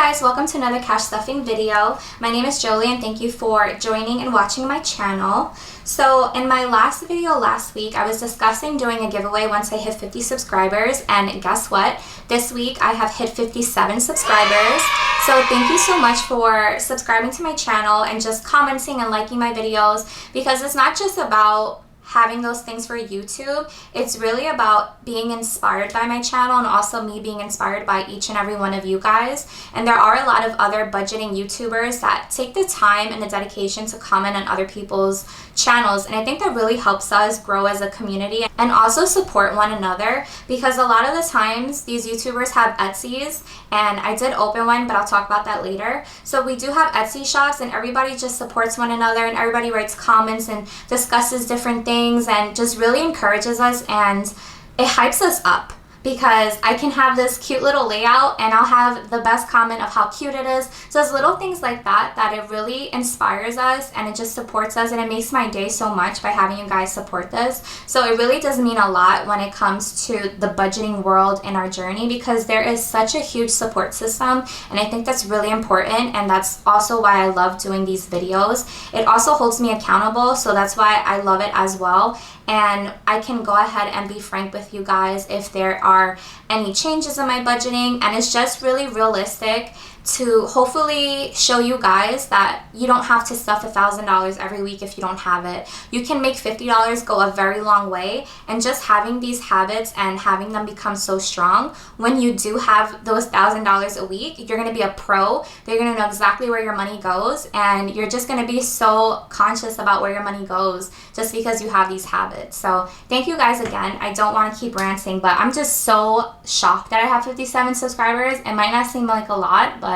guys, welcome to another cash stuffing video. My name is Jolie and thank you for joining and watching my channel. So in my last video last week, I was discussing doing a giveaway once I hit 50 subscribers, and guess what? This week I have hit 57 subscribers. So thank you so much for subscribing to my channel and just commenting and liking my videos, because it's not just about having those things for YouTube. It's really about being inspired by my channel and also me being inspired by each and every one of you guys. And there are a lot of other budgeting YouTubers that take the time and the dedication to comment on other people's channels, and I think that really helps us grow as a community and also support one another, because a lot of the times these YouTubers have Etsy's, and I did open one, but I'll talk about that later. So we do have Etsy shops and everybody just supports one another and everybody writes comments and discusses different things and just really encourages us, and it hypes us up, because I can have this cute little layout and I'll have the best comment of how cute it is. So it's little things like that that it really inspires us and it just supports us, and it makes my day so much by having you guys support this. So it really does mean a lot when it comes to the budgeting world in our journey, because there is such a huge support system, and I think that's really important, and that's also why I love doing these videos. It also holds me accountable, so that's why I love it as well. And I can go ahead and be frank with you guys if there are any changes in my budgeting, and it's just really realistic to hopefully show you guys that you don't have to stuff $1,000 every week if you don't have it. You can make $50 go a very long way, and just having these habits and having them become so strong, when you do have those $1,000 a week, you're going to be a pro. You're going to know exactly where your money goes, and you're just going to be so conscious about where your money goes just because you have these habits. So thank you guys again. I don't want to keep ranting, but I'm just so shocked that I have 57 subscribers. It might not seem like a lot, but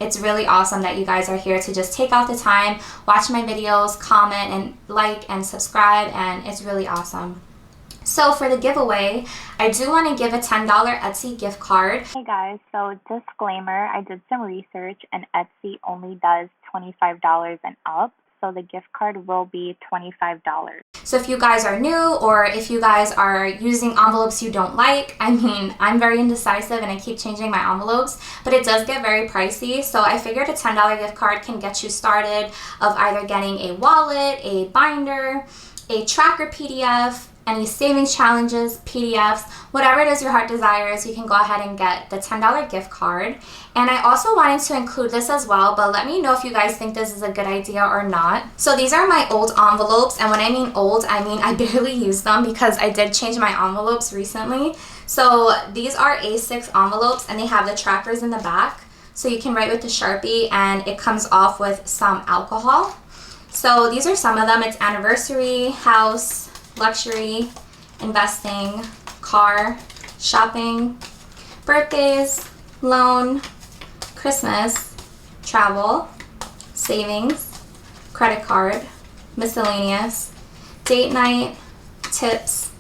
it's really awesome that you guys are here to just take out the time, watch my videos, comment and like and subscribe, and it's really awesome. So for the giveaway, I do want to give a $10 Etsy gift card. Hey guys, so disclaimer, I did some research and Etsy only does $25 and up. So the gift card will be $25. So if you guys are new, or if you guys are using envelopes you don't like, I mean, I'm very indecisive and I keep changing my envelopes, but it does get very pricey. So I figured a $10 gift card can get you started of either getting a wallet, a binder, a tracker PDF, any savings challenges, PDFs, whatever it is your heart desires, you can go ahead and get the $10 gift card. And I also wanted to include this as well, but let me know if you guys think this is a good idea or not. So these are my old envelopes, and when I mean old, I mean I barely use them because I did change my envelopes recently. So these are A6 envelopes, and they have the trackers in the back. So you can write with the Sharpie, and it comes off with some alcohol. So these are some of them. It's anniversary, house, luxury, investing, car, shopping, birthdays, loan, Christmas, travel, savings, credit card, miscellaneous, date night, tips,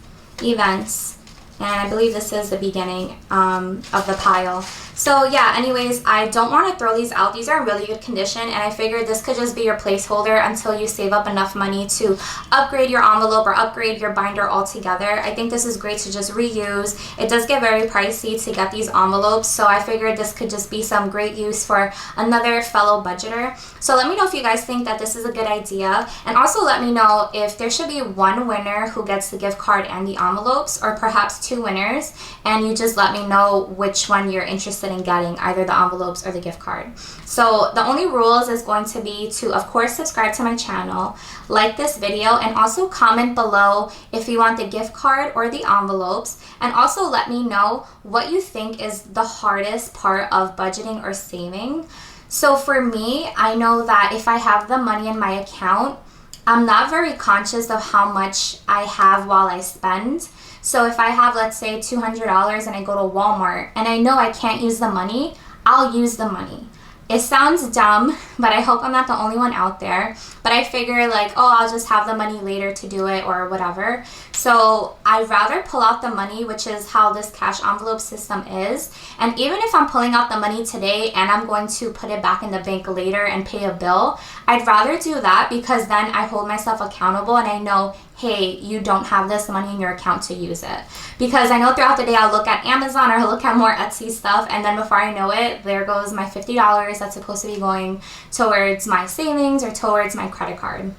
events, and I believe this is the beginning of the pile. So yeah, anyways, I don't want to throw these out. These are in really good condition, and I figured this could just be your placeholder until you save up enough money to upgrade your envelope or upgrade your binder altogether. I think this is great to just reuse. It does get very pricey to get these envelopes, so I figured this could just be some great use for another fellow budgeter. So let me know if you guys think that this is a good idea, and also let me know if there should be one winner who gets the gift card and the envelopes, or perhaps two winners, and you just let me know which one you're interested in getting, either the envelopes or the gift card. So the only rules is going to be to, of course, subscribe to my channel, like this video, and also comment below if you want the gift card or the envelopes, and also let me know what you think is the hardest part of budgeting or saving. So for me, I know that if I have the money in my account, I'm not very conscious of how much I have while I spend. So if I have, let's say, $200 and I go to Walmart and I know I can't use the money, I'll use the money. It sounds dumb but I hope I'm not the only one out there. But I figure like, oh, I'll just have the money later to do it or whatever. So I'd rather pull out the money, which is how this cash envelope system is. And even if I'm pulling out the money today and I'm going to put it back in the bank later and pay a bill, I'd rather do that because then I hold myself accountable and I know, hey, you don't have this money in your account to use it. Because I know throughout the day I'll look at Amazon or I'll look at more Etsy stuff, and then before I know it, there goes my $50 that's supposed to be going towards my savings or towards my credit card.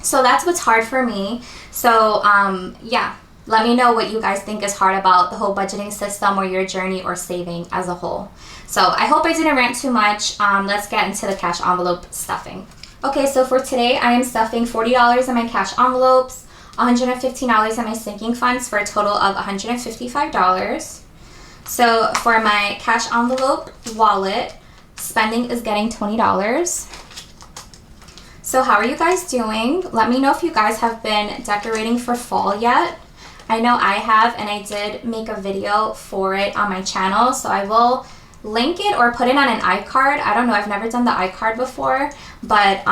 So that's what's hard for me. So yeah, let me know what you guys think is hard about the whole budgeting system or your journey or saving as a whole. So I hope I didn't rant too much. Let's get into the cash envelope stuffing. Okay, so for today, I am stuffing $40 in my cash envelopes, $115 in my sinking funds for a total of $155. So for my cash envelope wallet, spending is getting $20. So how are you guys doing? Let me know if you guys have been decorating for fall yet. I know I have, and I did make a video for it on my channel, so I will link it or put it on an iCard. I don't know, I've never done the iCard before, but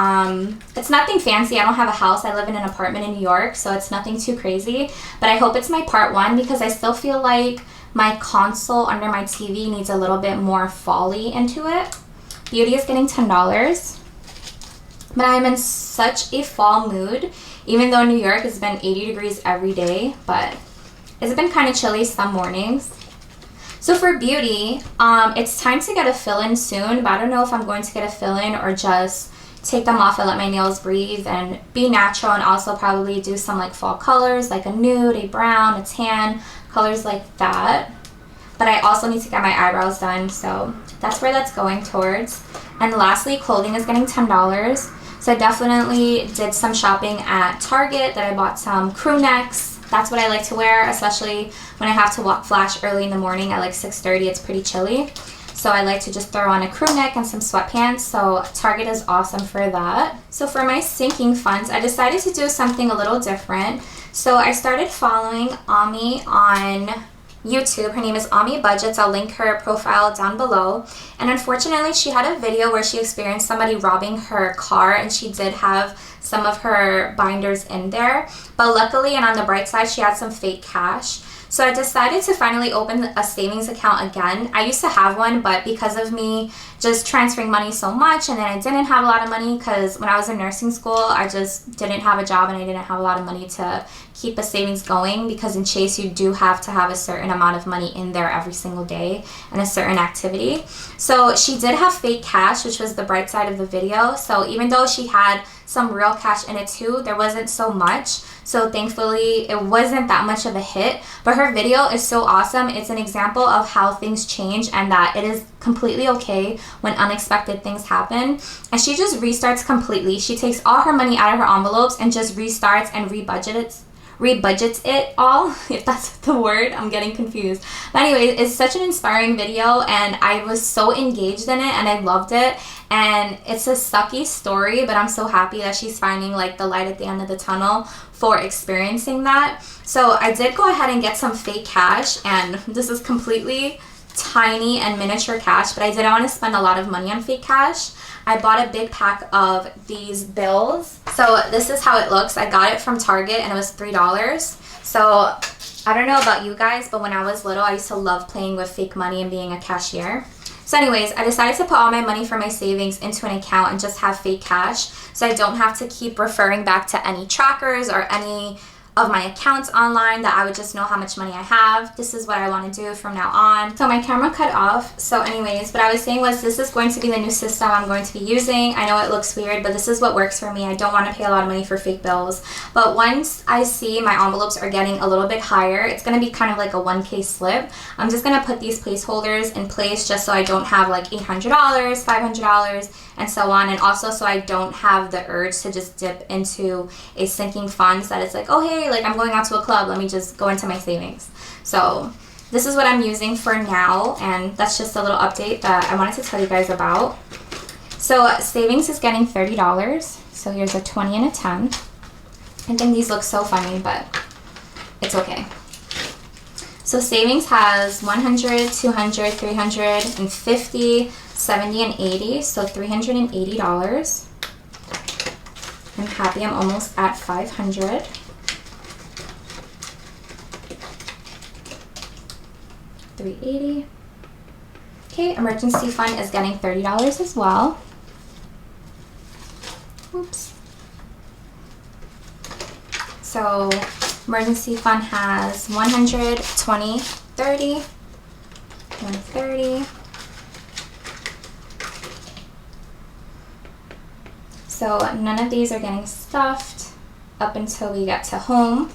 it's nothing fancy. I don't have a house. I live in an apartment in New York, so it's nothing too crazy. But I hope it's my part one because I still feel like my console under my TV needs a little bit more fall-y into it. Beauty is getting $10. But I'm in such a fall mood, even though New York has been 80 degrees every day, but it's been kind of chilly some mornings. So for beauty, it's time to get a fill-in soon, but I don't know if I'm going to get a fill-in or just take them off and let my nails breathe and be natural, and also probably do some like fall colors like a nude, a brown, a tan, colors like that. But I also need to get my eyebrows done, so that's where that's going towards. And lastly, clothing is getting $10. So I definitely did some shopping at Target that I bought some crew necks. That's what I like to wear, especially when I have to walk flash early in the morning at like 6:30. It's pretty chilly. So I like to just throw on a crew neck and some sweatpants. So Target is awesome for that. So for my sinking funds, I decided to do something a little different. So I started following Ami on YouTube. Her name is Ami Budgets. I'll link her profile down below. And unfortunately, she had a video where she experienced somebody robbing her car, and she did have some of her binders in there. But luckily, and on the bright side, she had some fake cash. So I decided to finally open a savings account again. I used to have one, but because of me just transferring money so much, and then I didn't have a lot of money because when I was in nursing school, I just didn't have a job and I didn't have a lot of money to keep a savings going, because in Chase you do have to have a certain amount of money in there every single day and a certain activity. So she did have fake cash, which was the bright side of the video. So even though she had some real cash in it too, there wasn't so much. So thankfully it wasn't that much of a hit, but her video is so awesome. It's an example of how things change and that it is completely okay when unexpected things happen. And she just restarts completely. She takes all her money out of her envelopes and just restarts and rebudgets it all, if that's the word. I'm getting confused. But anyway, it's such an inspiring video and I was so engaged in it and I loved it. And it's a sucky story, but I'm so happy that she's finding like the light at the end of the tunnel for experiencing that. So I did go ahead and get some fake cash, and this is completely tiny and miniature cash, but I didn't want to spend a lot of money on fake cash. I bought a big pack of these bills. So this is how it looks. I got it from Target and it was $3. So I don't know about you guys, but when I was little, I used to love playing with fake money and being a cashier. So anyways, I decided to put all my money from my savings into an account and just have fake cash, so I don't have to keep referring back to any trackers or any of my accounts online, that I would just know how much money I have. This is what I want to do from now on. So my camera cut off. So anyways, what I was saying was this is going to be the new system I'm going to be using. I know it looks weird, but this is what works for me. I don't want to pay a lot of money for fake bills. But once I see my envelopes are getting a little bit higher, it's going to be kind of like a 1K slip. I'm just going to put these placeholders in place just so I don't have like $800, $500, and so on. And also so I don't have the urge to just dip into a sinking funds that it's like, oh hey, like I'm going out to a club, let me just go into my savings. So this is what I'm using for now, and that's just a little update that I wanted to tell you guys about. So savings is getting $30. So here's a 20 and a 10. I think these look so funny, but it's okay. So savings has 100, 200, 350, 70 and 80, so $380. I'm happy I'm almost at 500. $380. Okay, emergency fund is getting $30 as well. Oops. So emergency fund has 100, 20, 30, 130. So none of these are getting stuffed up until we get to home.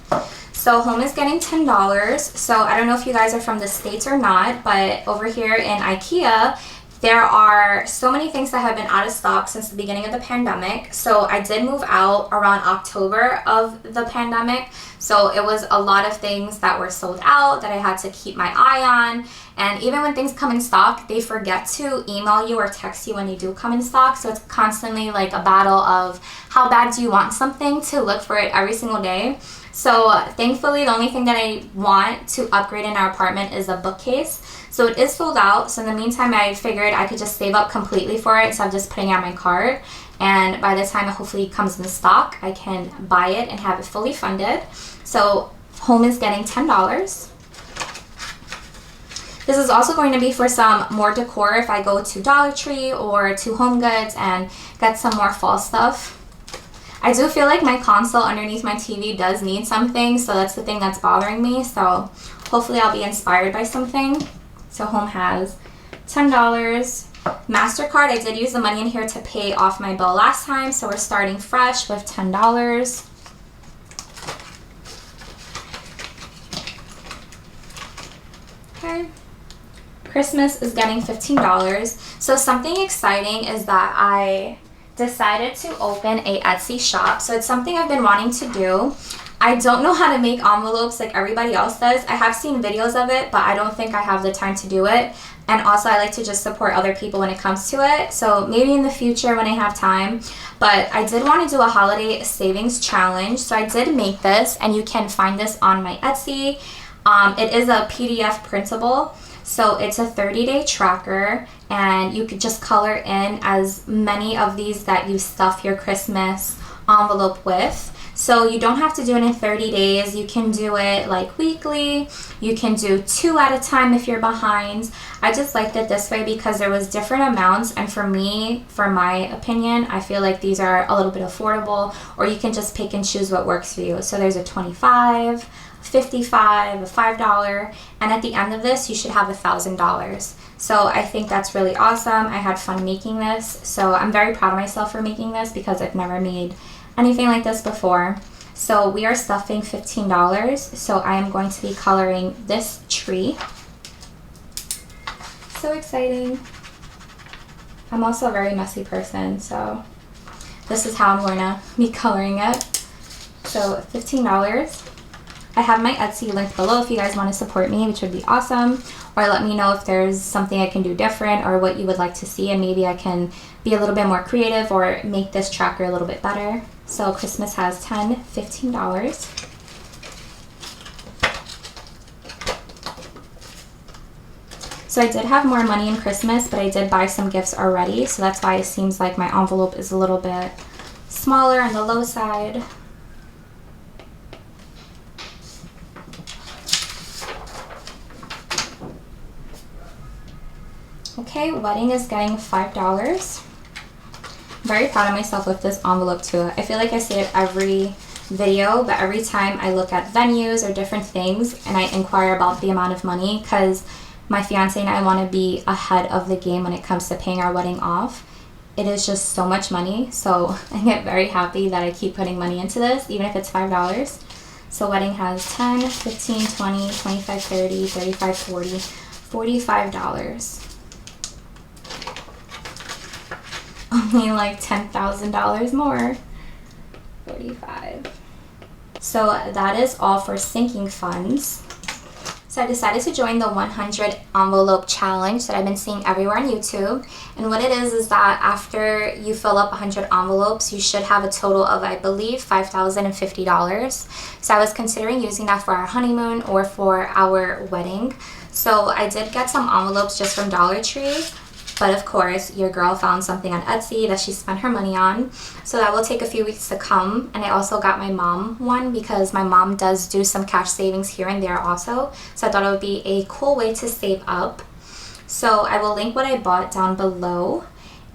So home is getting $10. So I don't know if you guys are from the States or not, but over here in IKEA, there are so many things that have been out of stock since the beginning of the pandemic. So I did move out around October of the pandemic. So it was a lot of things that were sold out that I had to keep my eye on. And even when things come in stock, they forget to email you or text you when they do come in stock. So it's constantly like a battle of how bad do you want something to look for it every single day. So thankfully, the only thing that I want to upgrade in our apartment is a bookcase. So it is sold out. So in the meantime, I figured I could just save up completely for it instead of just putting it on my cart. And by the time it hopefully comes in stock, I can buy it and have it fully funded. So home is getting $10. This is also going to be for some more decor if I go to Dollar Tree or to Home Goods and get some more fall stuff. I do feel like my console underneath my TV does need something, so that's the thing that's bothering me. So hopefully I'll be inspired by something. So home has $10. MasterCard, I did use the money in here to pay off my bill last time, so we're starting fresh with $10. Okay. Christmas is getting $15. So something exciting is that I decided to open a Etsy shop. So it's something I've been wanting to do. I don't know how to make envelopes like everybody else does. I have seen videos of it, but I don't think I have the time to do it. And also I like to just support other people when it comes to it. So maybe in the future when I have time. But I did want to do a holiday savings challenge. So I did make this, and you can find this on my Etsy. It is a PDF printable. So it's a 30-day tracker, and you could just color in as many of these that you stuff your Christmas envelope with. So you don't have to do it in 30 days. You can do it like weekly. You can do 2 at a time if you're behind. I just liked it this way because there was different amounts, and for me, for my opinion, I feel like these are a little bit affordable, or you can just pick and choose what works for you. So there's a 25, $55, a $5, and at the end of this you should have $1,000. So I think that's really awesome. I had fun making this, so I'm very proud of myself for making this because I've never made anything like this before. So we are stuffing $15. So I am going to be coloring this tree. So exciting. I'm also a very messy person, so this is how I'm going to be coloring it. So $15. I have my Etsy linked below if you guys want to support me, which would be awesome. Or let me know if there's something I can do different or what you would like to see, and maybe I can be a little bit more creative or make this tracker a little bit better. So Christmas has $10, $15. So I did have more money in Christmas, but I did buy some gifts already. So that's why it seems like my envelope is a little bit smaller on the low side. Okay, wedding is getting $5. Very proud of myself with this envelope too. I feel like I say it every video, but every time I look at venues or different things and I inquire about the amount of money, because my fiance and I want to be ahead of the game when it comes to paying our wedding off. It is just so much money, so I get very happy that I keep putting money into this, even if it's $5. So wedding has $10, $15, $20, $25, $30, $35, $40, $45. Only like $10,000 more. 45. So that is all for sinking funds. So I decided to join the 100 envelope challenge that I've been seeing everywhere on YouTube. And what it is that after you fill up 100 envelopes, you should have a total of, I believe, $5,050. So I was considering using that for our honeymoon or for our wedding. So I did get some envelopes just from Dollar Tree. But of course, your girl found something on Etsy that she spent her money on. So that will take a few weeks to come. And I also got my mom one because my mom does do some cash savings here and there also. So I thought it would be a cool way to save up. So I will link what I bought down below.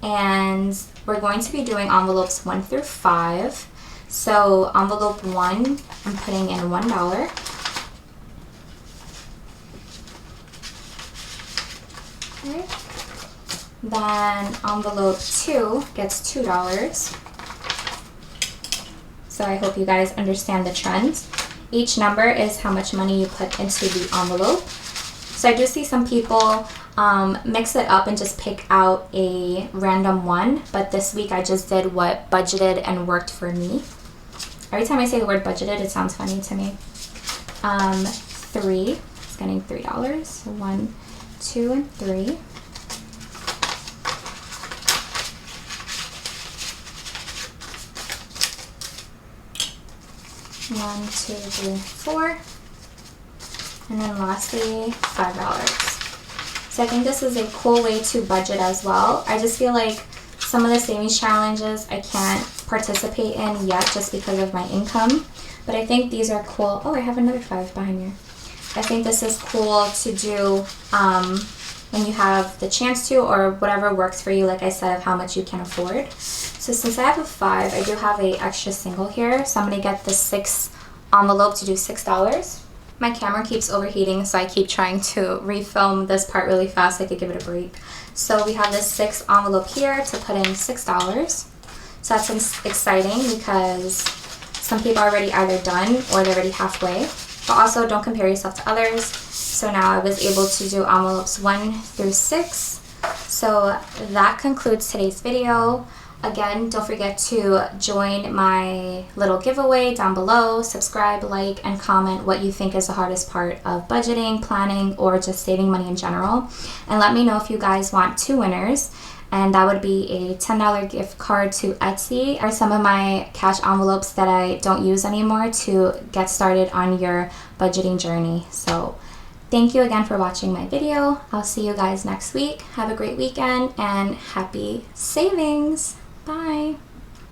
And we're going to be doing envelopes 1 through 5. So envelope 1, I'm putting in $1. Okay. Then envelope 2 gets $2. So I hope you guys understand the trend. Each number is how much money you put into the envelope. So I do see some people mix it up and just pick out a random one, but this week I just did what budgeted and worked for me. Every time I say the word budgeted, it sounds funny to me. 3, it's getting $3. So 1, 2, and 3. One, 2, 3, 4. And then lastly, $5. So I think this is a cool way to budget as well. I just feel like some of the savings challenges I can't participate in yet just because of my income. But I think these are cool. Oh, I have another 5 behind here. I think this is cool to do when you have the chance to, or whatever works for you, like I said, of how much you can afford. So since I have a 5, I do have a extra single here. So I'm going to get the 6 envelope to do $6. My camera keeps overheating, so I keep trying to refilm this part really fast so I could give it a break. So we have this 6 envelope here to put in $6. So that's exciting because some people are already either done or they're already halfway. But also don't compare yourself to others. So now I was able to do envelopes 1 through 6. So that concludes today's video. Again, don't forget to join my little giveaway down below. Subscribe, like, and comment what you think is the hardest part of budgeting, planning, or just saving money in general. And let me know if you guys want 2 winners. And that would be a $10 gift card to Etsy, or some of my cash envelopes that I don't use anymore to get started on your budgeting journey. So thank you again for watching my video. I'll see you guys next week. Have a great weekend and happy savings. Bye.